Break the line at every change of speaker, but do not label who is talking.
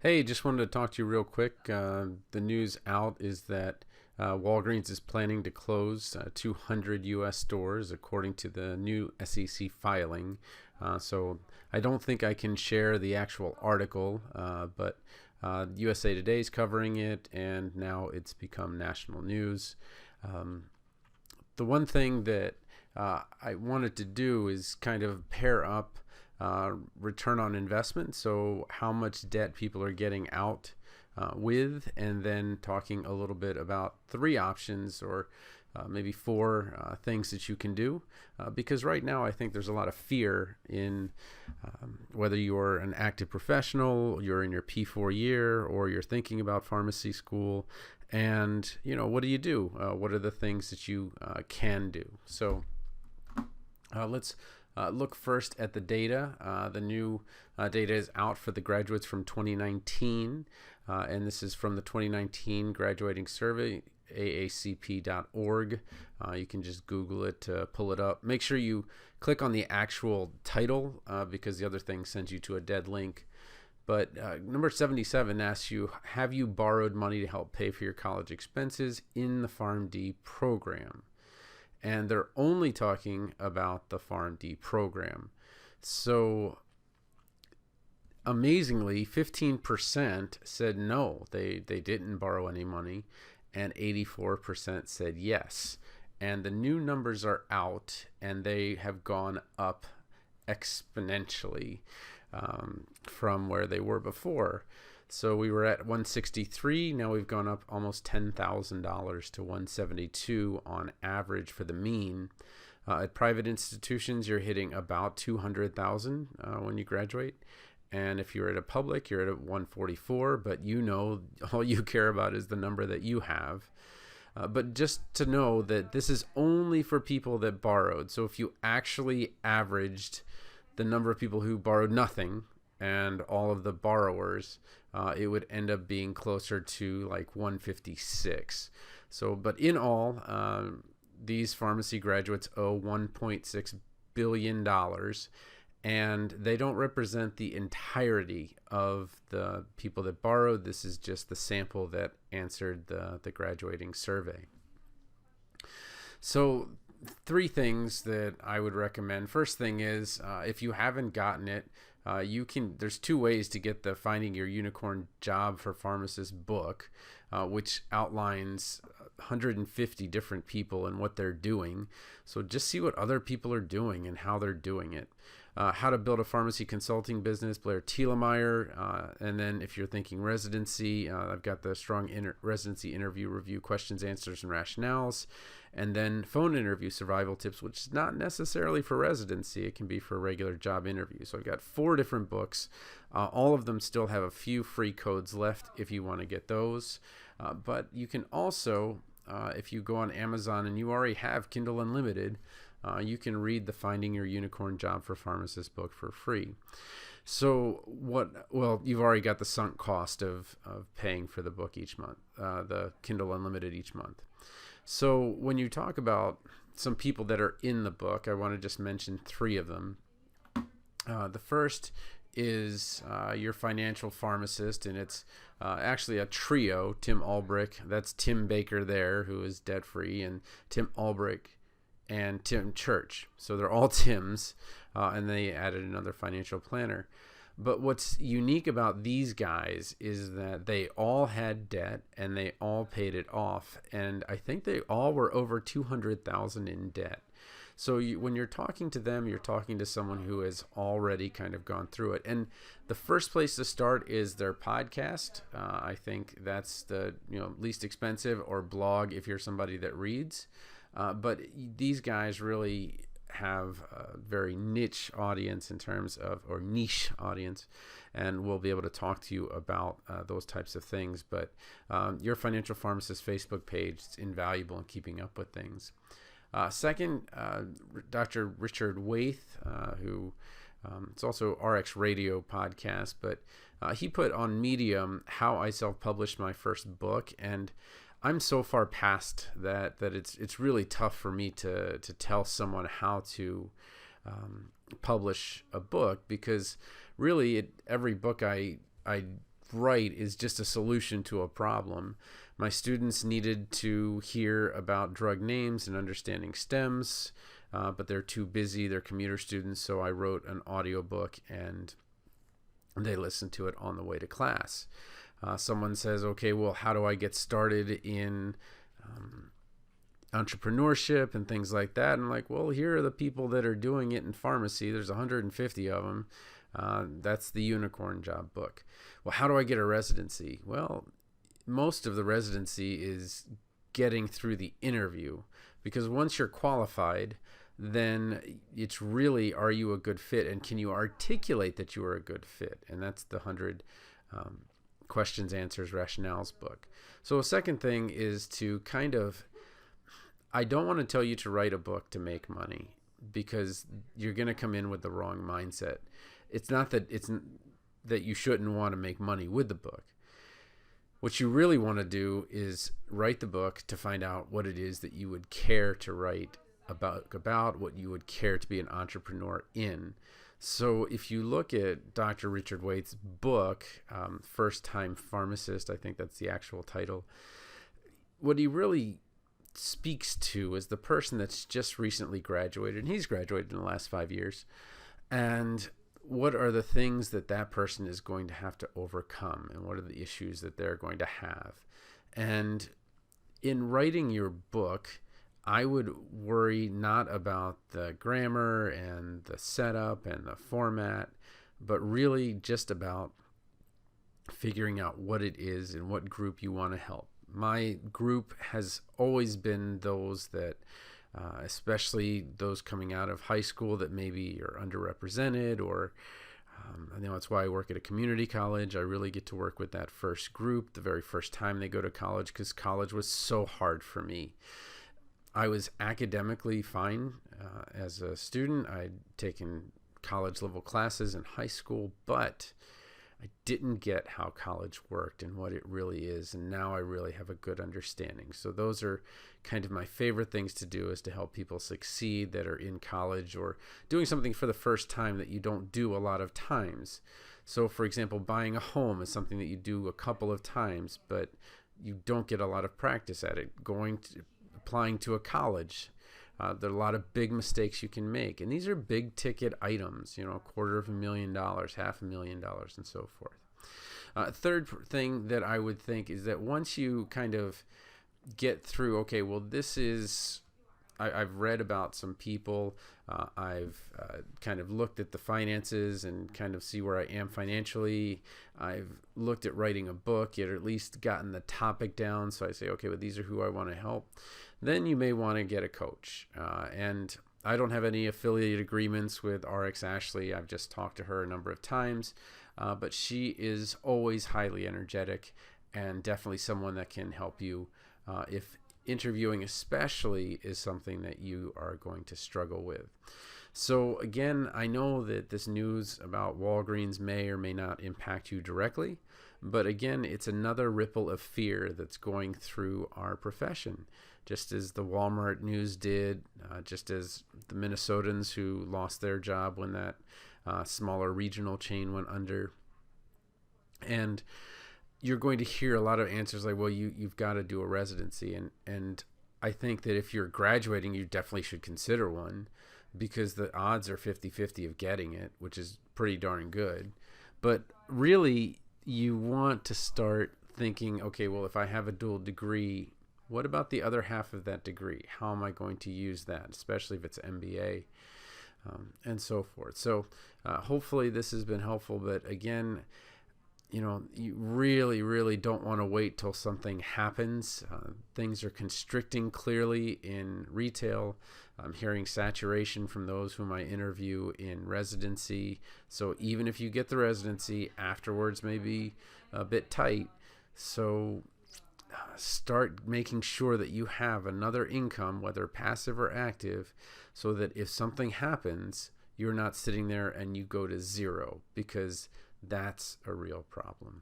Hey, just wanted to talk to you real quick. The news out is that Walgreens is planning to close 200 U.S. stores according to the new SEC filing. So I don't think I can share the actual article, but USA Today is covering it, and now it's become national news. Um, the one thing that I wanted to do is kind of pair up return on investment, so how much debt people are getting out with, and then talking a little bit about three options or maybe four things that you can do. Because right now, I think there's a lot of fear in whether you're an active professional, you're in your P4 year, or you're thinking about pharmacy school. And, what do you do? What are the things that you can do? So let's look first at the data. The new data is out for the graduates from 2019, and this is from the 2019 graduating survey, aacp.org. You can just Google it to pull it up. Make sure you click on the actual title because the other thing sends you to a dead link. But number 77 asks you, have you borrowed money to help pay for your college expenses in the Pharm.D program? And they're only talking about the Pharm.D program. So amazingly, 15% said no, they didn't borrow any money, and 84% said yes. And the new numbers are out, and they have gone up exponentially from where they were before. So we were at 163. Now we've gone up almost $10,000 to 172 on average for the mean. At private institutions, you're hitting about 200,000 when you graduate. And if you're at a public, you're at 144. But all you care about is the number that you have. But just to know that this is only for people that borrowed. So if you actually averaged the number of people who borrowed nothing and all of the borrowers, it would end up being closer to like 156. So, but in all, these pharmacy graduates owe $1.6 billion, and they don't represent the entirety of the people that borrowed. This is just the sample that answered the graduating survey. So three things that I would recommend. First thing is, if you haven't gotten it, there's two ways to get the Finding Your Unicorn Job for Pharmacist book, which outlines 150 different people and what they're doing. So just see what other people are doing and how they're doing it. How to Build a Pharmacy Consulting Business, Blair Thielemeyer. And then if you're thinking residency, I've got the Strong Residency Interview Review Questions, Answers, and Rationales. And then Phone Interview Survival Tips, which is not necessarily for residency. It can be for a regular job interview. So I've got four different books. All of them still have a few free codes left if you want to get those. But you can also, if you go on Amazon and you already have Kindle Unlimited, you can read the Finding Your Unicorn Job for Pharmacist book for free. So you've already got the sunk cost of paying for the book each month, the Kindle Unlimited each month. So when you talk about some people that are in the book, I want to just mention three of them. The first is your financial pharmacist, and it's actually a trio. Tim Ulbrich, that's Tim Baker there, who is debt-free, and Tim Ulbrich and Tim Church. So they're all Tims, and they added another financial planner. But what's unique about these guys is that they all had debt and they all paid it off. And I think they all were over 200,000 in debt. So when you're talking to them, you're talking to someone who has already kind of gone through it. And the first place to start is their podcast. I think that's the least expensive, or blog if you're somebody that reads. But these guys really have a very niche audience or niche audience, and we'll be able to talk to you about those types of things. But your financial pharmacist Facebook page is invaluable in keeping up with things. Second, Dr. Richard Waith, who it's also RX Radio podcast, but he put on Medium how I self-published my first book, and I'm so far past that it's really tough for me to tell someone how to publish a book, because really every book I write is just a solution to a problem. My students needed to hear about drug names and understanding stems, but they're too busy. They're commuter students, so I wrote an audiobook and they listen to it on the way to class. Someone says, okay, well, how do I get started in entrepreneurship and things like that? And I'm like, well, here are the people that are doing it in pharmacy. There's 150 of them. That's the Unicorn Job book. Well, how do I get a residency? Well, most of the residency is getting through the interview, because once you're qualified, then it's really, are you a good fit, and can you articulate that you are a good fit? And that's the 100 questions, answers, rationales book. So a second thing is to kind of, I don't want to tell you to write a book to make money, because you're going to come in with the wrong mindset. It's not that you shouldn't want to make money with the book. What you really want to do is write the book to find out what it is that you would care to write about what you would care to be an entrepreneur in. So if you look at Dr. Richard Waite's book, First Time Pharmacist, I think that's the actual title, what he really speaks to is the person that's just recently graduated, and he's graduated in the last 5 years, and what are the things that that person is going to have to overcome, and what are the issues that they're going to have. And in writing your book, I would worry not about the grammar and the setup and the format, but really just about figuring out what it is and what group you want to help. My group has always been those that, especially those coming out of high school that maybe are underrepresented, or I know that's why I work at a community college. I really get to work with that first group the very first time they go to college, because college was so hard for me. I was academically fine as a student. I'd taken college level classes in high school, but I didn't get how college worked and what it really is, and now I really have a good understanding. So those are kind of my favorite things to do, is to help people succeed that are in college or doing something for the first time that you don't do a lot of times. So for example, buying a home is something that you do a couple of times, but you don't get a lot of practice at it. Applying to a college, there are a lot of big mistakes you can make, and these are big ticket items, $250,000, $500,000, and so forth. Third thing that I would think is that once you kind of get through, okay, well, this is, I've read about some people, I've kind of looked at the finances and kind of see where I am financially. I've looked at writing a book, yet at least gotten the topic down. So I say, okay, well, these are who I want to help. Then you may want to get a coach. And I don't have any affiliate agreements with RX Ashley. I've just talked to her a number of times, but she is always highly energetic and definitely someone that can help you if interviewing especially is something that you are going to struggle with. So again, I know that this news about Walgreens may or may not impact you directly, but again, it's another ripple of fear that's going through our profession, just as the Walmart news did, just as the Minnesotans who lost their job when that smaller regional chain went under. And you're going to hear a lot of answers like, well, you've got to do a residency. And I think that if you're graduating, you definitely should consider one, because the odds are 50-50 of getting it, which is pretty darn good. But really, you want to start thinking, okay, well, if I have a dual degree, what about the other half of that degree? How am I going to use that, especially if it's MBA, and so forth. So hopefully this has been helpful. But again, you really, really don't want to wait till something happens. Things are constricting clearly in retail. I'm hearing saturation from those whom I interview in residency. So even if you get the residency, afterwards may be a bit tight. So start making sure that you have another income, whether passive or active, so that if something happens, you're not sitting there and you go to zero, because that's a real problem.